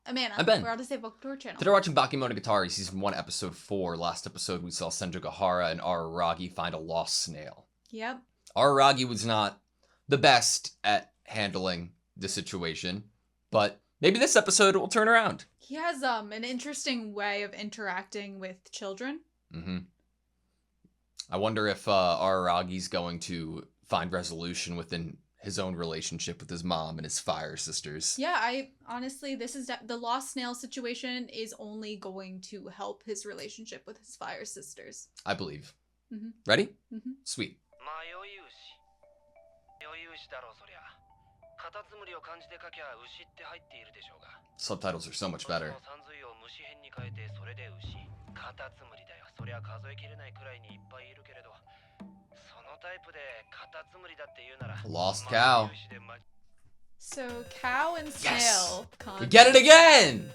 Amanda. I'm Ben. We're AutoSave Book Tour channel. Today we're watching Bakemonogatari Season 1, Episode 4. Last episode we saw Senjogahara and Araragi find a lost snail. Yep. Araragi was not the best at handling the situation, but maybe this episode will turn around. He has an interesting way of interacting with children. Mm-hmm. I wonder if Araragi's going to find resolution within his own relationship with his mom and his fire sisters. Yeah, I honestly, this is the lost snail situation is only going to help his relationship with his fire sisters. I believe. Mm-hmm. Ready? Mm-hmm. Sweet. Subtitles are so much better. Lost cow. So cow and snail. Yes! Con- We get it again!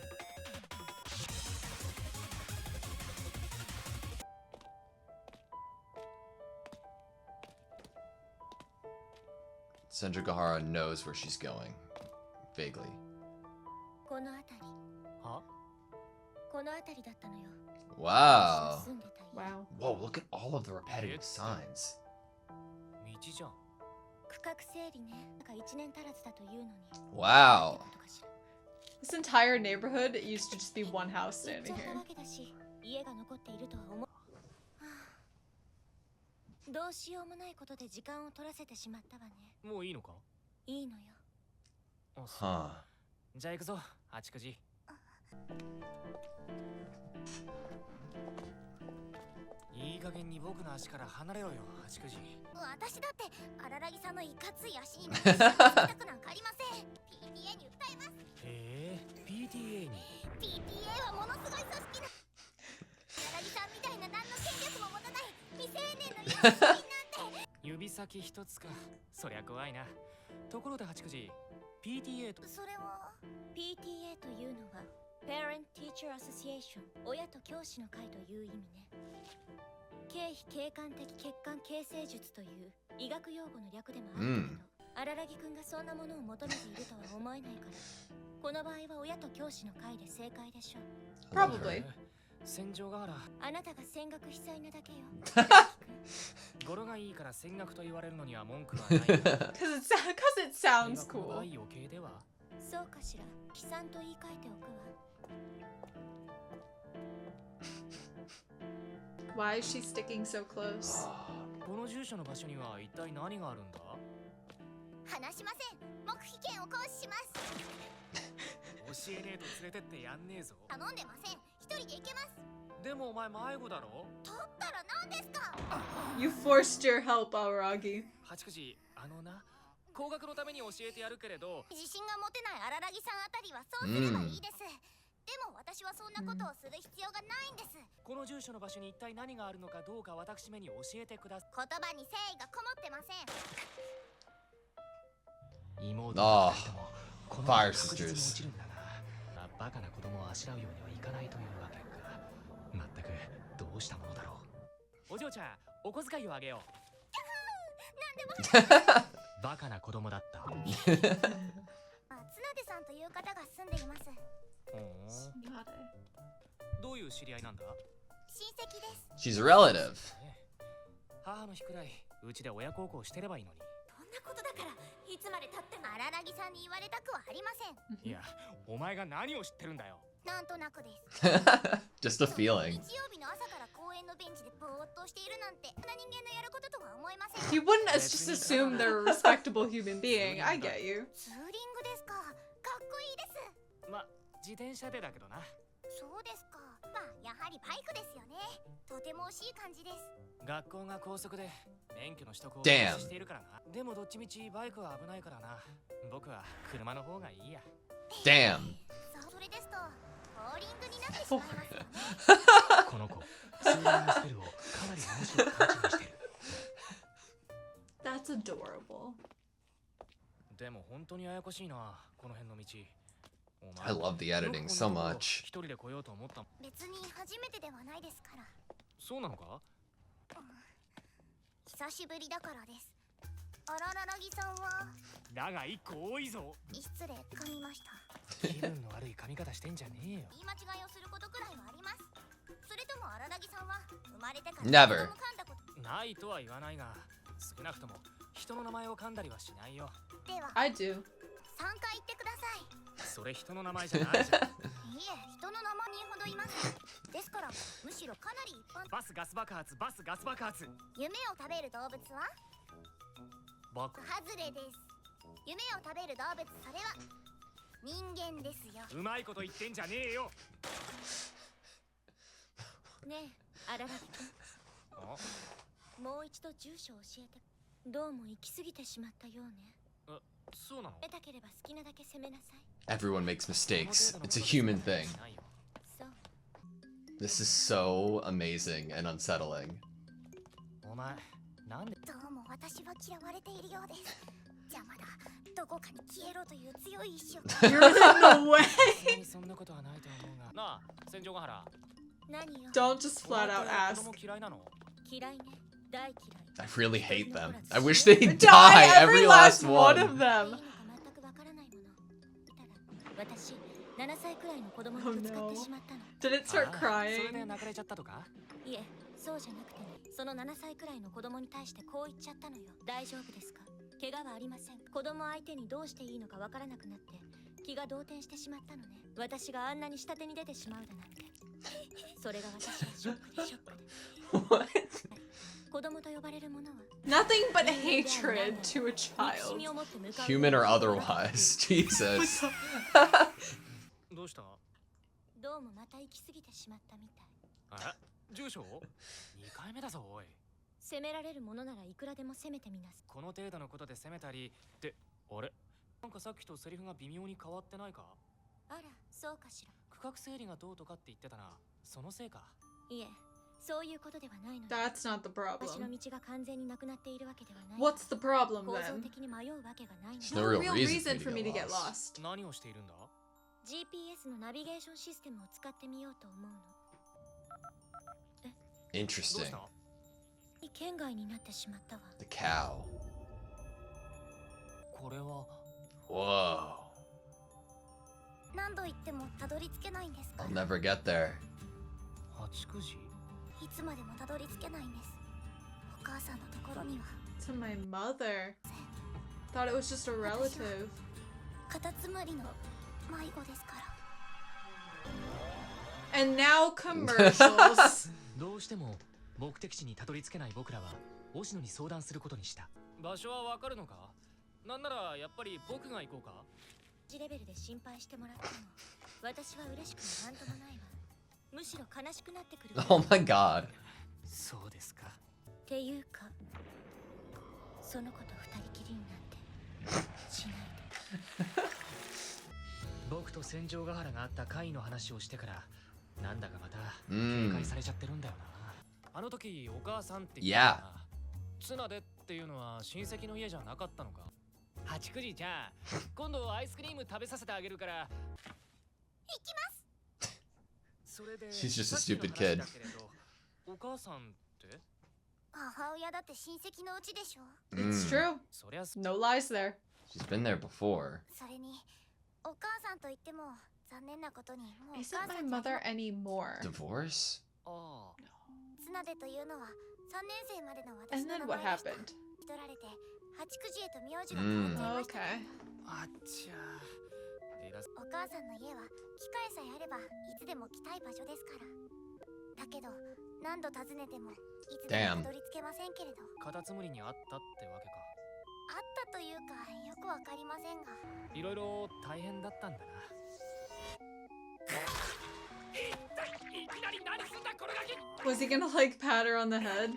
Senjogahara knows where she's going. Vaguely. Wow. Wow. Whoa, look at all of the repetitive signs. Wow. This entire neighborhood used to just be one house standing here. Huh. Parent Teacher Association 親と教師の会という意味ね。経費経管的血管形成術という医学用語の略でもあるけど、荒木くんがそんなものを求めているとは思えないから、この場合は親と教師の会で正解でしょう。Probably. 戦場があら。あなたが戦学被災なだけよ。語呂がいいから戦学と言われるのには文句はない。Cause it sounds cool. そうかしら。悲惨と言い換えておくわ。Why is she sticking so close? この住所の場所には一体何があるんだ？話しません。黙秘権を行使します。教えねえと連れてってやんねえぞ。頼んでません。一人で行けます。でもお前迷子だろ？取ったら何ですか？ You forced your help, Araragi. 八九な、工学のために教えてやるけれど。自信が持てない荒木さんあたりはそうすればいいです。でも私はそんなことをする必要がないんです。この住所の場所に一体何があるのかどうか私めに教えてください。言葉に誠意がこもってません。Ah, fire sisters. バカな子供をあしらうようにはいかないというわけか。まったくどうしたものだろう。お嬢ちゃん、お小遣いをあげよう。バカな子供だった。綱手さんという方が住んでいます。どういう知り合いなんだ？親戚です。 She's a relative. 母の日くらいうちで親孝行してればいいのに。そんなことだからいつまで経っても荒木さんに言われたくはありません。いや、お前が何を知ってるんだよ。なんとなくです。Just a feeling. 日曜日の朝から公園のベンチでぼーっとしているなんて、そんな人間のやることとは思えません。 You wouldn't just assume they're a respectable human being. I get you. ツーリングですか。かっこいいです。ま、自転車でだけどな。そうですか。まあ、やはりバイクですよね。とても惜しい感じです。学校が高速で免許の取得をしているからな。でもどっちみちバイクは危ないからな。僕は車の方がいいや。Damn. それですと、ボーリングになってしまいますよね。この子、ツーリングスペルをかなり面白い感じにしてる。That's adorable. でも本当にややこしいな、この辺の道。I love the editing so much. 一人で来ようと思った。別に初めてではないですから。そうなのか？久しぶりだからです。荒木さんはだが一個多いぞ。失礼噛みました。気分の悪い噛み方してんじゃねえよ。言い間違いをすることくらいはあります。それとも荒木さんは生まれてから Never 子供噛んだことないとは言わないが、少なくとも人の名前を噛んだりはしないよ。では I do. 3回言ってください。それ人の名前じゃないじゃん。いえ、人の名前にほどいます。ですから、むしろかなり一般。バスガス爆発、バスガス爆発。夢を食べる動物はバカ。外れです。夢を食べる動物、それは人間ですよ。うまいこと言ってんじゃねえよ。ねえ、荒木君。もう一度住所を教えて。どうも行き過ぎてしまったようね。そうなの？得たければ好きなだけ責めなさい。 Everyone makes mistakes. It's a human thing. そう。 This is so amazing and unsettling. お前、なんで？どうも私は嫌われているようです。邪魔だ。どこかに消えろという強い意志を。You're in the way. そんなことはないと思うが。なあ、戦場ヶ原。何よ。 Don't just flat out 子 ask. 供嫌いなの？嫌いね。大嫌い。 I really hate them. I wish they'd Die, die, every every last last one one. of them. 全くわからないもの。ただ、私、7歳くらいの子供にぶつかってしまったの。Did it start ああ、それで crying? 泣かれちゃったとか？いえ、そうじゃなくてね。その7歳くらいの子供に対してこう言っちゃったのよ。大丈夫ですか？怪我はありません。子供相手にどうしていいのかわからなくなって気が動転してしまったのね。私があんなに下手に出てしまうだなんて。それが私はショックでショックで。 What? 子供と呼ばれるものは Nothing but hatred to a 憎し child. みを持って向かう Human or otherwise. Jesus. どうした？どうもまた行き過ぎてしまったみたい。あ、住所？2回目だぞおい。責められるものならいくらでも責めてみなす。この程度のことで責めたりってあれ？なんかさっきとセリフが微妙に変わってないか？あら、そうかしら。区画整理がどうとかって言ってたな。そのせいか？いえ、そういうことではないので。 That's not the 私の problem. 道が完全になくなっているわけではない。 What's the problem 構造 then? 的に迷うわけがないの。 There's no No real real reason reason for for me me to to get get lost. lost. 何をしているんだ？ GPS のナビゲーションシステムを使ってみようと思うの。どう Interesting. した？県外になってしまったわ。 The cow. これは Whoa. 何度言ってもたどり着けないんですか I'll never get there. 八九時？いつまでもたどり着けないんです。お母さんのところには。 To my mother. Thought it was just a relative. カタツムリの迷子ですから。 And now commercials. どうしても目的地にたどり着けない僕らは押野に相談することにした。場所はわかるのか？なんならやっぱり僕が行こうか？レベルで心配してもらっても私は嬉しくもなんともないわ。むしろ悲しくなってくるわ。 Oh my god. そうですか。っていうか、その子と二人きりになってしないで。僕と戦場ヶ原があった会の話をしてからなんだかまたうん警戒されちゃってるんだよな。あの時お母さんって言 Yeah. ったな。綱でっていうのは親戚の家じゃなかったのか？八九時じゃあ今度アイスクリーム食べさせてあげるから。行きます。それで She's just a さっきの stupid 話 kid. だけれどお母さんって母親だって親戚のうちでしょ。 It's Mm. true. そりゃ No lies there. She's been there before. それにお母さんといっても残念なことにもうお Isn't 母さ my んじゃ mother anymore? Divorce? ああ。綱でというのは3年生までの私 And の then 名 what 前でした。 happened? 引き取られて八九時へと名字が変わっちゃいました。 Okay. あっちゃ偉そう。お母さんの家は機会さえあればいつでも来たい場所ですから。だけど何度訪ねてもいつでもたどり着けませんけれど。カタツムリに会ったってわけか。あったというかよくわかりませんが。いろいろ大変だったんだな。いきなり何すんだこれがき。 Was he gonna like pat her on the head?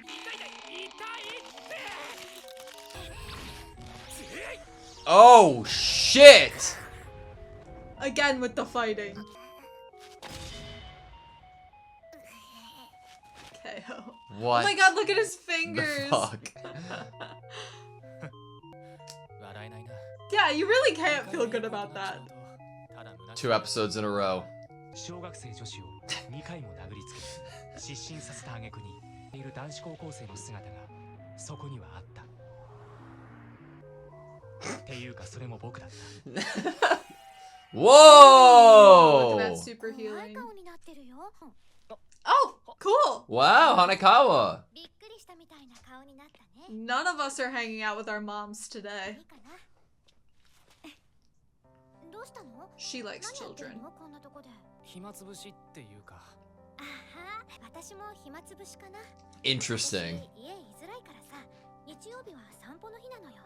Oh shit! Again with the fighting. KO. What? Oh my god, look at his the fingers. fuck? 笑えないな。 Yeah, you really can't feel good about that. ただ虚しい Two episodes in a row. 小学生女子を2回も殴りつけ失神させた挙句にいる男子高校生の姿がそこにはあった。ていうかそれも僕だった。 Look at Whoa! that super 怖い healing. 顔になってるよ。 Oh, cool. Wow, Hanekawa. びっくりしたみたいな顔になったね。 None of us are hanging out with our moms い today. いかな。どうしたの？ She likes 何やってん children. のこんなとこで。暇つぶしっていうか。あは、私も暇つぶしかな。 Interesting. 私家居づらいからさ、日曜日は散歩の日なのよ。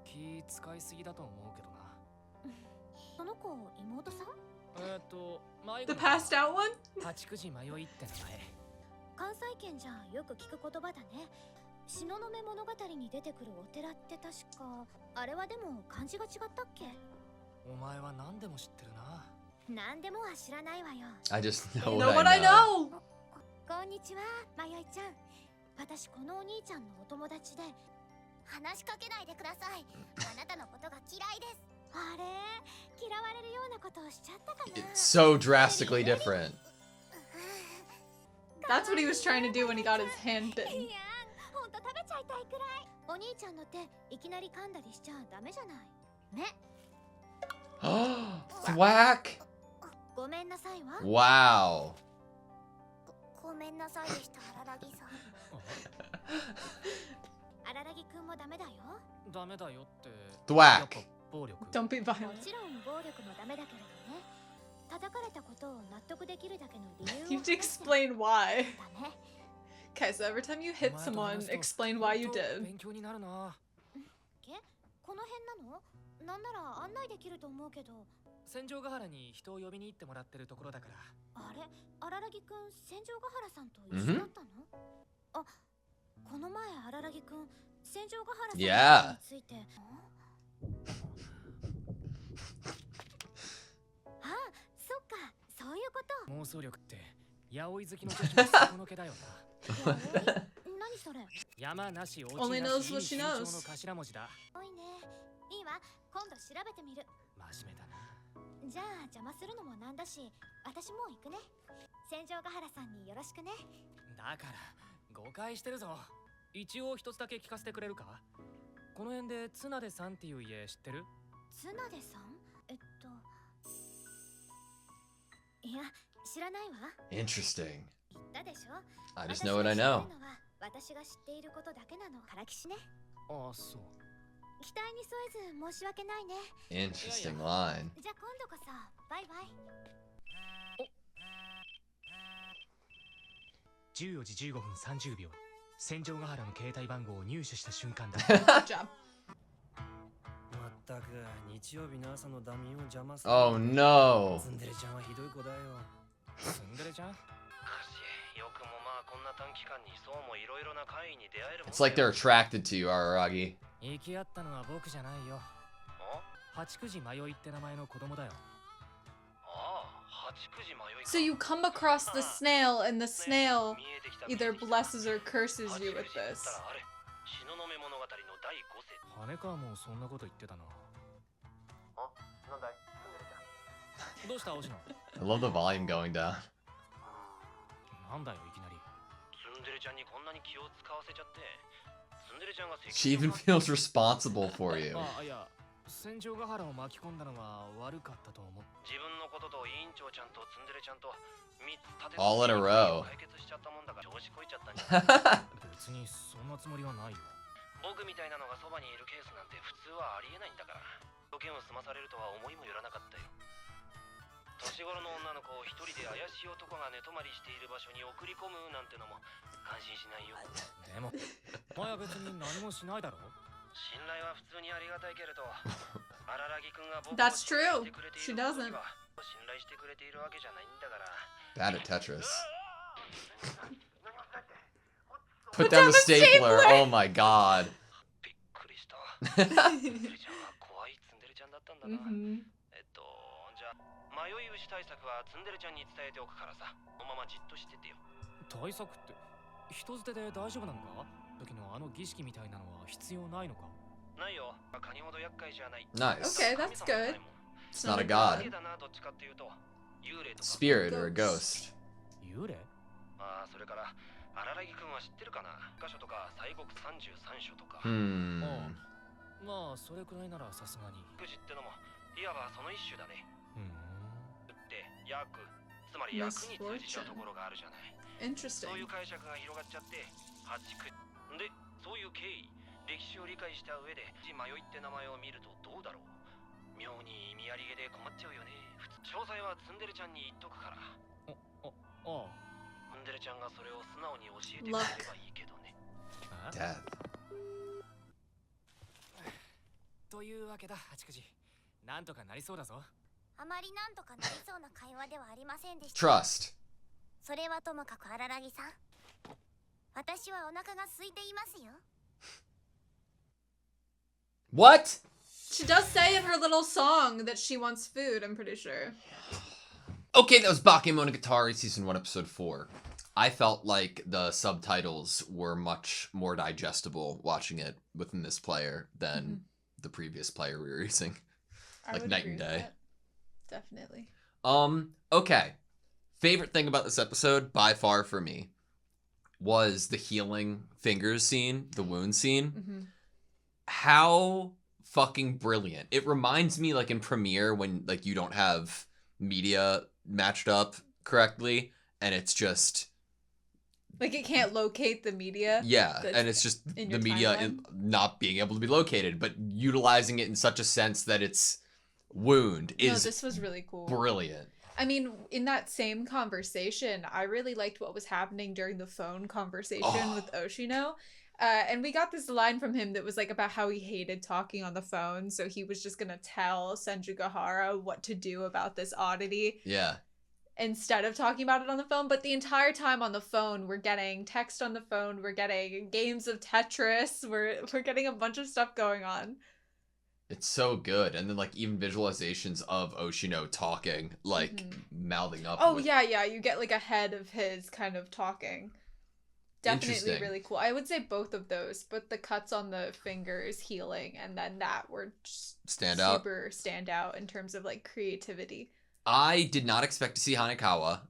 気使いすぎだと思うけどな。その子、妹さん？迷 The passed out one? 八九時迷いって名前。関西圏じゃよく聞く言葉だね。東雲物語に出てくるお寺って確か、あれはでも漢字が違ったっけ？お前は何でも知ってるな。何でもは知らないわよ。 I just know Know what what I I know. know. こんにちは、まよいちゃん。私このお兄ちゃんのお友達で。話しかけないでください。あなたのことが嫌いです。あれ、嫌われるようなことをしちゃったかな。 It's so drastically different. That's what he was trying to do when he got his hand い bitten. や、ほんと食べちゃいたいくらい。お兄ちゃんの手、いきなり噛んだりしちゃダメじゃない。ね。Thwack. ごめんなさいわ。 Wow. ごめんなさいでした、荒木さん。荒木くんもダメだよ。ダメだよって。 Thwack. やっぱ暴力。 Don't be も violent. ちろん暴力もダメだけれどね。叩かれたことを納得できるだけの理由を You have to explain why. だね。 Okay, so every time you hit someone, explain why you did. 勉強になるな。この辺なの？なんなら案内できると思うけど。戦場ヶ原に人を呼びに行ってもらってるところだから。あれ、荒木くん、戦場ヶ原さんと一緒だったの？あ、この前荒木くん、戦場ヶ原さんについて。あ、そっか、そういうこと。妄想力って八百好きの女子の底の毛だよな。何それ？山なし落ち Only な knows し what い she 身長 knows. の頭文字だ。多いね。いいわ、今度調べてみる。真面目だな。じゃあ邪魔するのもなんだし、私もう行くね。戦場ヶ原さんによろしくね。だから誤解してるぞ。一応一つだけ聞かせてくれるか。この辺で綱出さんっていう家知ってる？綱出さん？いや、知らないわ。 Interesting. 言ったでしょ。 I just know what I know. 私が知っていることだけなの。からきしね。ああ、そう。期待に添えず申し訳ないね。 Interesting line. じゃあ今度こそバイバイ。14時15分30秒。戦場ヶ原の携帯番号を入手した瞬間だ。 Good job. まったく日曜日の朝のダミーを邪魔する。 Oh no. ツンデレちゃんはひどい子だよ。ツンデレちゃん？よくもまあこんな短期間にそうもいろいろな会員に出会えるもん。 It's like they're attracted to you, Araragi. 行き合ったのは僕じゃないよ。八九時迷いって名前の子供だよ。ああ、八九時迷いか。 So you come across the snail, and the snail either blesses or curses you with this. 東雲物語の第5世。羽川もそんなこと言ってたな。あ、なんだい、ツンデレちゃん。どうした星野？ I love the volume going down. なんだよいきなり。ツンデレちゃんにこんなに気を使わせちゃって。ツンデレちゃんが She even feels responsible for you. あ、いや、戦場ヶ原を巻き込んだのは悪かったと思う。自分のことと委員長ちゃんとツンデレちゃんと3つ立て All in a row. 解決しちゃったもんだから調子こいちゃったんじゃない別にそんなつもりはないよ。僕みたいなのがそばにいるケースなんて普通はありえないんだから。条件を済まされるとは思いもよらなかったよ。年頃の女の子を一人で怪しい男が寝泊まりしている場所に送り込むなんてのも安心しないよ。でも、お前は別に何もしないだろ。信頼は普通にありがたいけれど、荒木くんが僕を That's 信 true. 頼してくれてい She ること doesn't. には信頼してくれているわけじゃないんだから。 Bad at Tetris. Put down the stapler. Oh my god. びっくりした。ツンデレちゃんは怖いツンデレちゃんだったんだな。 Mm-hmm. じゃあ迷い牛対策はツンデレちゃんに伝えておくからさ、このままじっとしててよ。対策って人捨てで大丈夫なのか？時のあの儀式みたいなのは必要ないのか？ないよ。カニほど厄介じゃない。 Nice. Okay, that's good. It's not a god. だな、どっちかっていうと幽霊とか。 Spirit or a ghost. 幽霊？ああ、それから荒木くんは知ってるかな？箇所とか西国33所とか。Hmm. まあそれくらいならさすがに。育児ってのもいわばその一種だね。うん。って役、つまり役に通じちゃうところがあるじゃない。 Interesting. そういう解釈が広がっちゃって8、9で、そういう経緯、歴史を理解した上で迷いって名前を見るとどうだろう。妙に意味ありげで困っちゃうよね。詳細はツンデレちゃんに言っとくから。ああ。ツンデレちゃんがそれを素直に教えてくれればいいけどね。 Death. というわけだ、八九時。なんとかなりそうだぞ。あまりなんとかなりそうな会話ではありませんでした。 Trust. それはともかく荒木さん、私はお腹が空いていますよ。 What? She does say in her little song that she wants food, I'm pretty sure. Okay, that was Bakemonogatari season 1 episode 4. I felt like the subtitles were much more digestible watching it within this player than the previous player we were using. I Like would night agree and with day. that. Definitely. Okay. Favorite thing about this episode, by far for me, was the healing fingers scene, the wound scene. Mm-hmm. How fucking brilliant. It reminds me, like, in Premiere when, like, you don't have media matched up correctly, and it's just... Like it can't locate the media. Yeah, and it's just in the your media timeline. not being able to be located, but utilizing it in such a sense that it's wound No, is this was really cool. brilliant. I mean, in that same conversation, I really liked what was happening during the phone conversation with Oshino. And we got this line from him that was like about how he hated talking on the phone. So he was just going to tell Senjugahara what to do about this oddity Yeah. instead of talking about it on the phone. But the entire time on the phone, we're getting text on the phone. We're getting games of Tetris. We're getting a bunch of stuff going on. It's so good. And then, like, even visualizations of Oshino talking, like, mouthing up. Oh, yeah. You get, like, a head of his kind of talking. Definitely Interesting. really cool. I would say both of those, but the cuts on the fingers healing and then that were just super stand out in terms of, like, creativity. I did not expect to see Hanekawa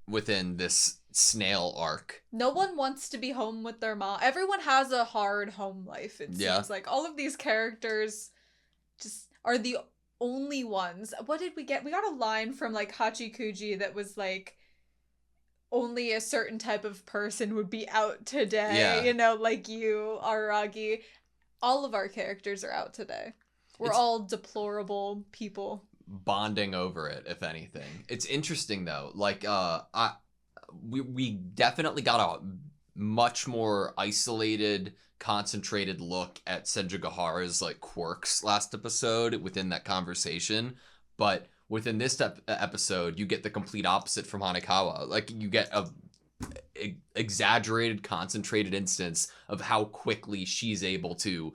within this snail arc. No one wants to be home with their mom. Everyone has a hard home life, it seems like. All of these characters just are the only ones. What did we get? We got a line from like Hachikuji that was like, only a certain type of person would be out today. Yeah. You know, like you, Araragi. All of our characters are out today. We're all deplorable people. Bonding over it, if anything. It's interesting though. Like, we definitely got a much more isolated, concentrated look at Senjugahara's like quirks last episode within that conversation, but within this episode you get the complete opposite from Hanekawa. Like you get a exaggerated, concentrated instance of how quickly she's able to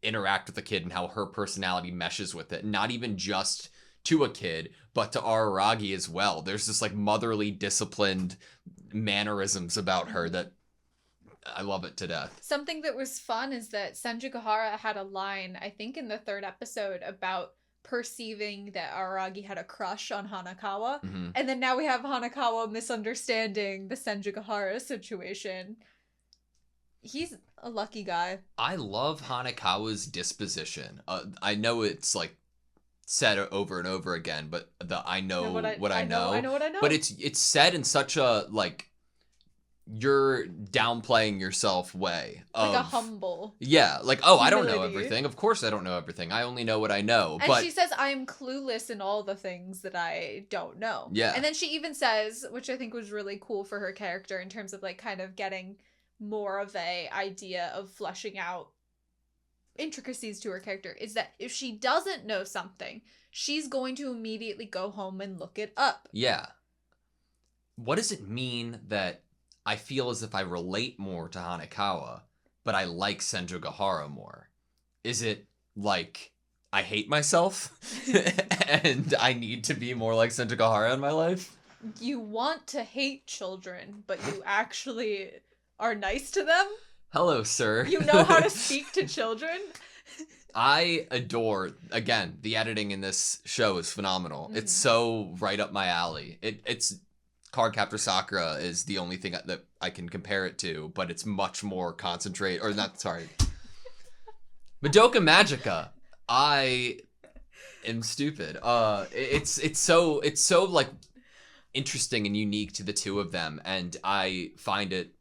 interact with the kid and how her personality meshes with it. Not even just to a kid, but to Araragi as well. There's this like motherly, disciplined mannerisms about her that I love it to death. Something that was fun is that Senjugahara had a line, I think in the 3rd episode, about perceiving that Araragi had a crush on Hanekawa. Mm-hmm. And then now we have Hanekawa misunderstanding the Senjugahara situation. He's a lucky guy. I love Hanekawa's disposition. I know it's like said over and over again, but I know what I know. I know what I know. But it's said in such a like you're downplaying yourself way. Like a humble. Yeah, like, oh, I don't know humility. everything. Of course I don't know everything. I only know what I know. And but she says, I am clueless in all the things that I don't know. Yeah. And then she even says, which I think was really cool for her character in terms of like kind of getting more of a idea of fleshing out intricacies to her character, is that if she doesn't know something, she's going to immediately go home and look it up. Yeah. What does it mean that I feel as if I relate more to Hanekawa, but I like Senjugahara more? Is it like I hate myself and I need to be more like Senjugahara in my life? You want to hate children, but you actually are nice to them? Hello, sir. You know how to speak to children? I adore, again, the editing in this show is phenomenal. It's so right up my alley. It's Cardcaptor Sakura is the only thing that I can compare it to, but it's much more concentrated, or not, sorry. Madoka Magica. I am stupid. It's so like interesting and unique to the two of them, and I find it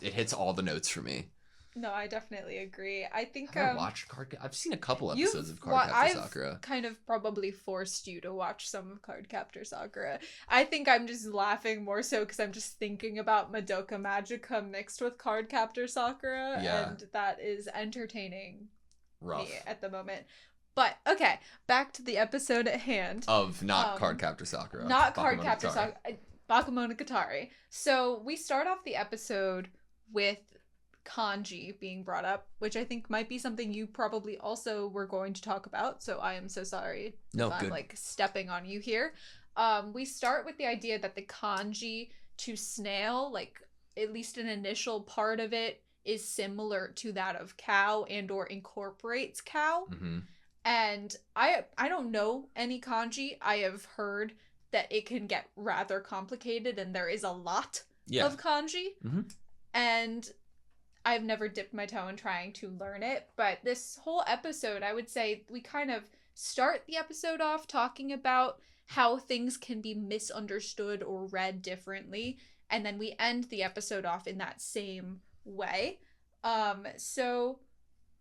hits all the notes for me. No, I definitely agree. I think Have I watched I've seen a couple episodes of Cardcaptor Sakura. I've kind of probably forced you to watch some of Cardcaptor Sakura. I think I'm just laughing more so because I'm just thinking about Madoka Magica mixed with Cardcaptor Sakura, and that is entertaining me at the moment. But okay, back to the episode at hand. Of not Cardcaptor Sakura. Not Cardcaptor Sakura. Bakemonogatari. So we start off the episode with kanji being brought up, which I think might be something you probably also were going to talk about. So I am so sorry if I'm like stepping on you here. We start with the idea that the kanji to snail, like at least an initial part of it, is similar to that of cow and or incorporates cow. Mm-hmm. And I don't know any kanji. I have heard that it can get rather complicated and there is a lot of kanji. Mm-hmm. And I've never dipped my toe in trying to learn it. But this whole episode, I would say we kind of start the episode off talking about how things can be misunderstood or read differently. And then we end the episode off in that same way. So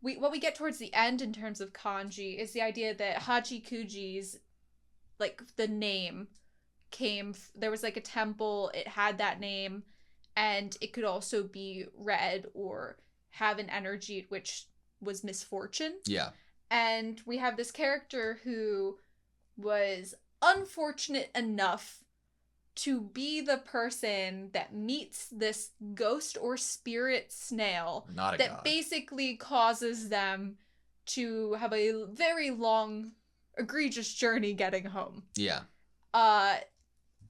what we get towards the end in terms of kanji is the idea that Hachikuji's, like, the name there was like a temple, it had that name, and it could also be read or have an energy which was misfortune. Yeah. And we have this character who was unfortunate enough to be the person that meets this ghost or spirit snail that basically causes them to have a very long, egregious journey getting home. Yeah.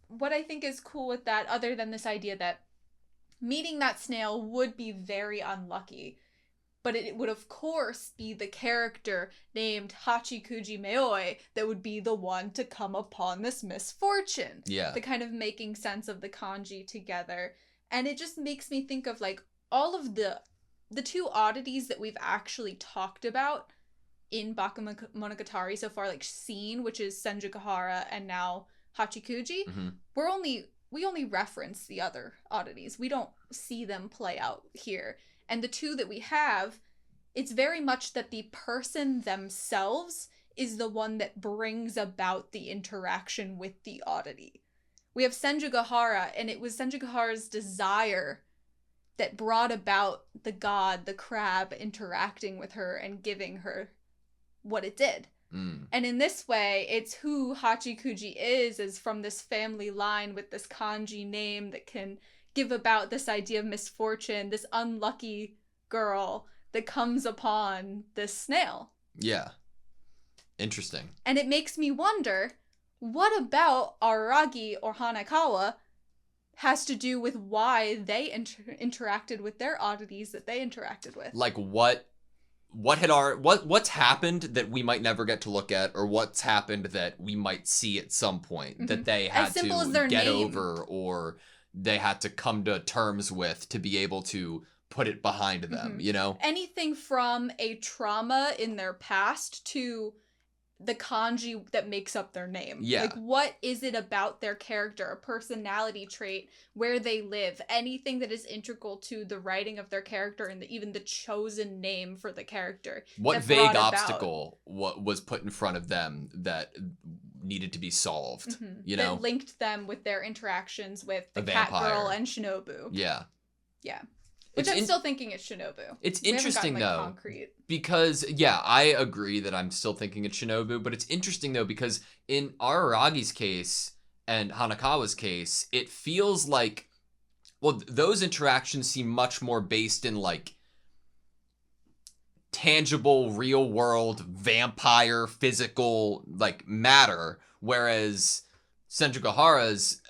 What I think is cool with that, other than this idea that meeting that snail would be very unlucky, but it would of course be the character named Hachikuji Mayoi that would be the one to come upon this misfortune. Yeah. The kind of making sense of the kanji together. And it just makes me think of like all of the two oddities that we've actually talked about in Bakemonogatari so far, like Scene, which is Senjukahara, and now Hachikuji. Mm-hmm. We only reference the other oddities. We don't see them play out here. And the two that we have, it's very much that the person themselves is the one that brings about the interaction with the oddity. We have Senjukahara, and it was Senjukahara's desire that brought about the god, the crab, interacting with her and giving her what it did. Mm. And in this way, it's who Hachikuji is from this family line with this kanji name that can give about this idea of misfortune, this unlucky girl that comes upon this snail. Yeah. Interesting. And it makes me wonder, what about Araragi or Hanakawa has to do with why they interacted with their oddities that they interacted with? Like what's happened that we might never get to look at, or what's happened that we might see at some point that they had to get over, or they had to come to terms with to be able to put it behind them, you know? Anything from a trauma in their past to the kanji that makes up their name. Yeah. Like, what is it about their character, a personality trait, where they live, anything that is integral to the writing of their character and even the chosen name for the character. What vague obstacle was put in front of them that needed to be solved, you know? That linked them with their interactions with the cat vampire. girl and Shinobu. Yeah. Yeah. Which I'm still thinking it's Shinobu. It's interesting, though, concrete. because, yeah, I agree that I'm still thinking it's Shinobu, but it's interesting, though, because in Araragi's case and Hanakawa's case, it feels like, well, those interactions seem much more based in, like, tangible, real-world, vampire, physical, like, matter, whereas Senjukahara's,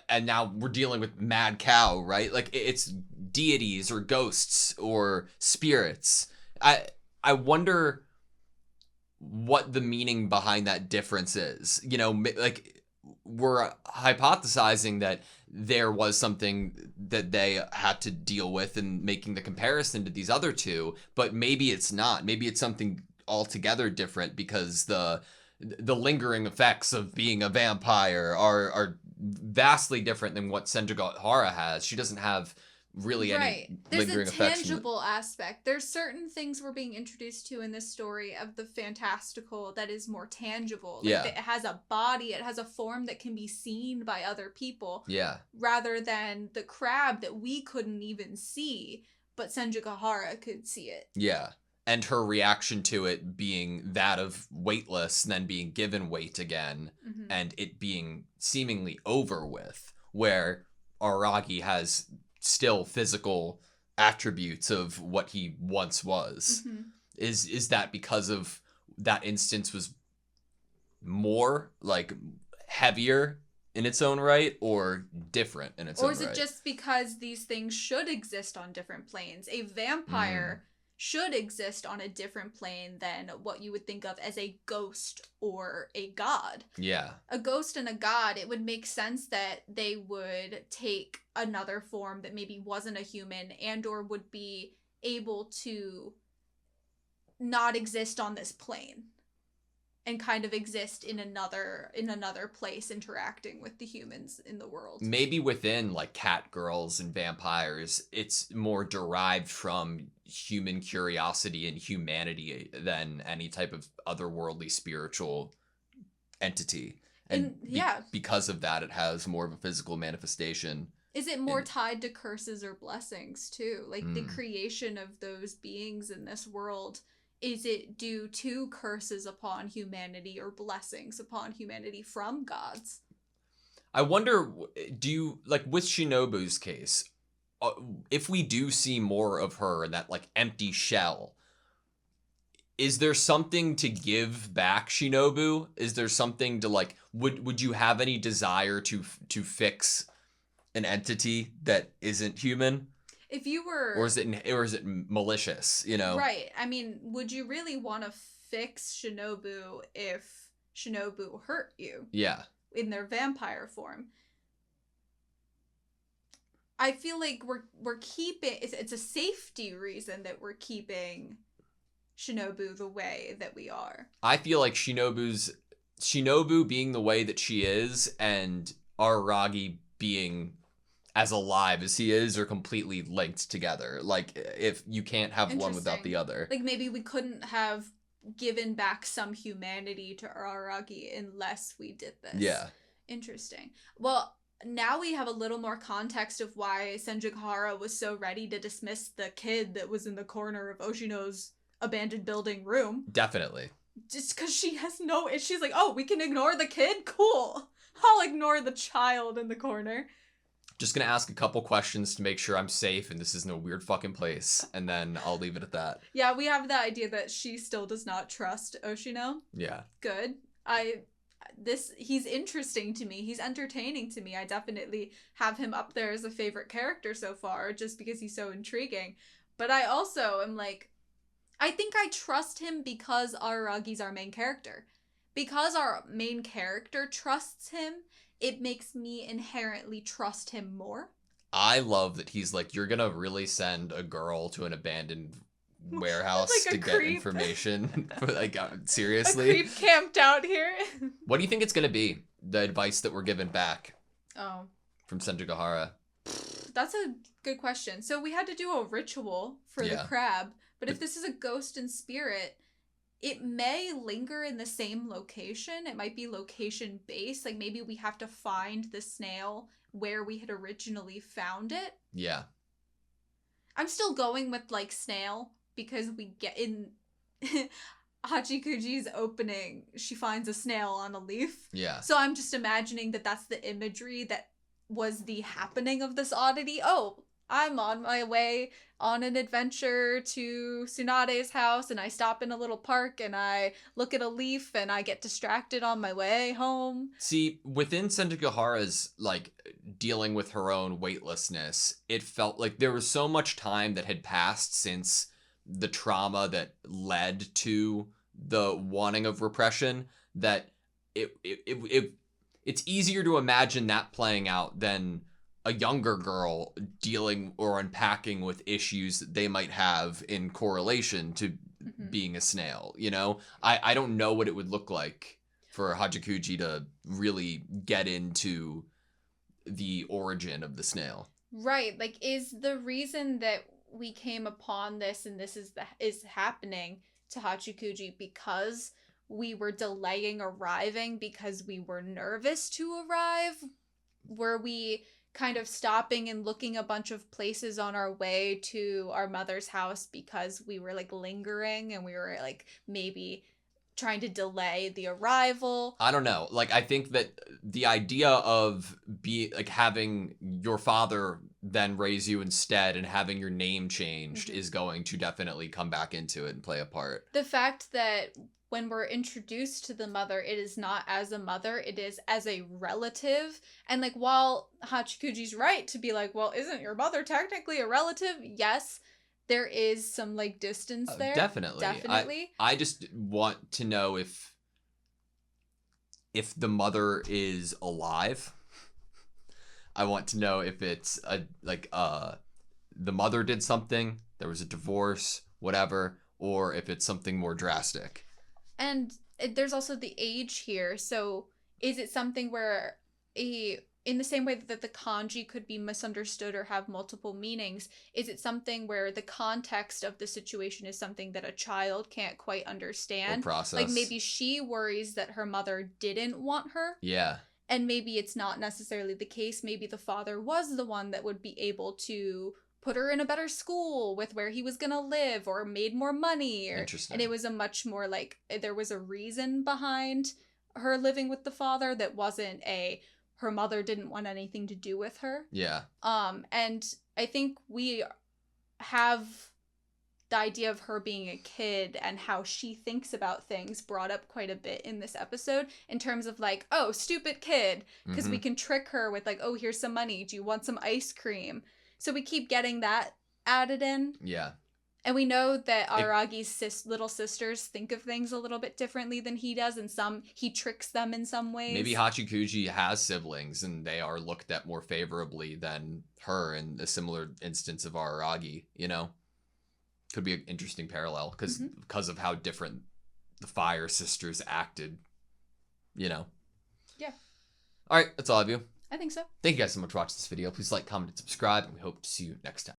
and now we're dealing with Mad Cow, right? Like, it's deities or ghosts or spirits. I wonder what the meaning behind that difference is. You know, like, were hypothesizing that there was something that they had to deal with in making the comparison to these other two, but maybe it's not. Maybe it's something altogether different, because the lingering effects of being a vampire are vastly different than what Senjugahara has. She doesn't have really any lingering effects. There's a tangible aspect. There's certain things we're being introduced to in this story of the fantastical that is more tangible. Like it has a body, it has a form that can be seen by other people. Yeah. Rather than the crab that we couldn't even see, but Senjugahara could see it. Yeah. And her reaction to it being that of weightless, and then being given weight again, and it being seemingly over with, where Araragi has still physical attributes of what he once was. Is that because of that instance was more like heavier in its own right, or different in its own right? Or is it just because these things should exist on different planes? A vampire should exist on a different plane than what you would think of as a ghost or a god. Yeah. A ghost and a god, it would make sense that they would take another form that maybe wasn't a human, and or would be able to not exist on this plane and kind of exist in another place, interacting with the humans in the world. Maybe within like cat girls and vampires, it's more derived from human curiosity and humanity than any type of otherworldly spiritual entity. And because of that, it has more of a physical manifestation. Is it more tied to curses or blessings too? Like the creation of those beings in this world, is it due to curses upon humanity or blessings upon humanity from gods? I wonder, do you, like with Shinobu's case, if we do see more of her in that like empty shell, is there something to give back Shinobu? Is there something to like, would you have any desire to fix an entity that isn't human? If you were... Or is it malicious, you know? Right. I mean, would you really want to fix Shinobu if Shinobu hurt you? Yeah. In their vampire form. I feel like we're keeping... It's a safety reason that we're keeping Shinobu the way that we are. I feel like Shinobu being the way that she is, and Araragi being as alive as he is, are completely linked together. Like, if you can't have one without the other. Like, maybe we couldn't have given back some humanity to Araragi unless we did this. Yeah. Interesting. Well, now we have a little more context of why Senjugahara was so ready to dismiss the kid that was in the corner of Oshino's abandoned building room. Definitely. Just because she has no... She's like, oh, we can ignore the kid? Cool. I'll ignore the child in the corner. Just gonna ask a couple questions to make sure I'm safe and this isn't a weird fucking place, and then I'll leave it at that. Yeah, we have the idea that she still does not trust Oshino. Yeah. Good. He's interesting to me. He's entertaining to me. I definitely have him up there as a favorite character so far, just because he's so intriguing. But I also am like, I think I trust him because Araragi's our main character. Because our main character trusts him, it makes me inherently trust him more. I love that he's like, you're gonna really send a girl to an abandoned warehouse like to get information? Like, seriously? A creep camped out here. What do you think it's gonna be? The advice that we're given back from Senjugahara? That's a good question. So we had to do a ritual for the crab, but if this is a ghost and spirit, it may linger in the same location. It might be location based. Like, maybe we have to find the snail where we had originally found it. Yeah. I'm still going with, like, snail, because we get in Hachikuji's opening, she finds a snail on a leaf. Yeah. So I'm just imagining that that's the imagery that was the happening of this oddity. Oh, I'm on my way on an adventure to Tsunade's house, and I stop in a little park and I look at a leaf and I get distracted on my way home. See, within Senjugahara's, like, dealing with her own weightlessness, it felt like there was so much time that had passed since the trauma that led to the wanting of repression that it it's easier to imagine that playing out than a younger girl dealing or unpacking with issues that they might have in correlation to being a snail, you know? I don't know what it would look like for Hachikuji to really get into the origin of the snail. Right. Like, is the reason that we came upon this and this is happening to Hachikuji because we were delaying arriving because we were nervous to arrive? Were we kind of stopping and looking a bunch of places on our way to our mother's house because we were like lingering and we were like maybe trying to delay the arrival? I don't know. Like, I think that the idea of having your father then raise you instead and having your name changed is going to definitely come back into it and play a part. The fact that when we're introduced to the mother, it is not as a mother, it is as a relative. And like, while Hachikuji's right to be like, well, isn't your mother technically a relative? Yes, there is some like distance there. Definitely. I just want to know if the mother is alive. I want to know if it's the mother did something, there was a divorce, whatever, or if it's something more drastic. And there's also the age here. So is it something where in the same way that the kanji could be misunderstood or have multiple meanings, is it something where the context of the situation is something that a child can't quite understand? Or process. Like, maybe she worries that her mother didn't want her. Yeah. And maybe it's not necessarily the case. Maybe the father was the one that would be able to put her in a better school with where he was going to live or made more money. Interesting. And it was a much more like, there was a reason behind her living with the father that wasn't her mother didn't want anything to do with her. Yeah. And I think we have the idea of her being a kid and how she thinks about things brought up quite a bit in this episode in terms of like, oh, stupid kid, because we can trick her with like, oh, here's some money. Do you want some ice cream? So we keep getting that added in. Yeah. And we know that Aragi's little sisters think of things a little bit differently than he does, and he tricks them in some ways. Maybe Hachikuji has siblings, and they are looked at more favorably than her in a similar instance of Aragi, you know? Could be an interesting parallel, because of how different the Fire sisters acted, you know? Yeah. All right, that's all I have you. I think so. Thank you guys so much for watching this video. Please like, comment, and subscribe, and we hope to see you next time.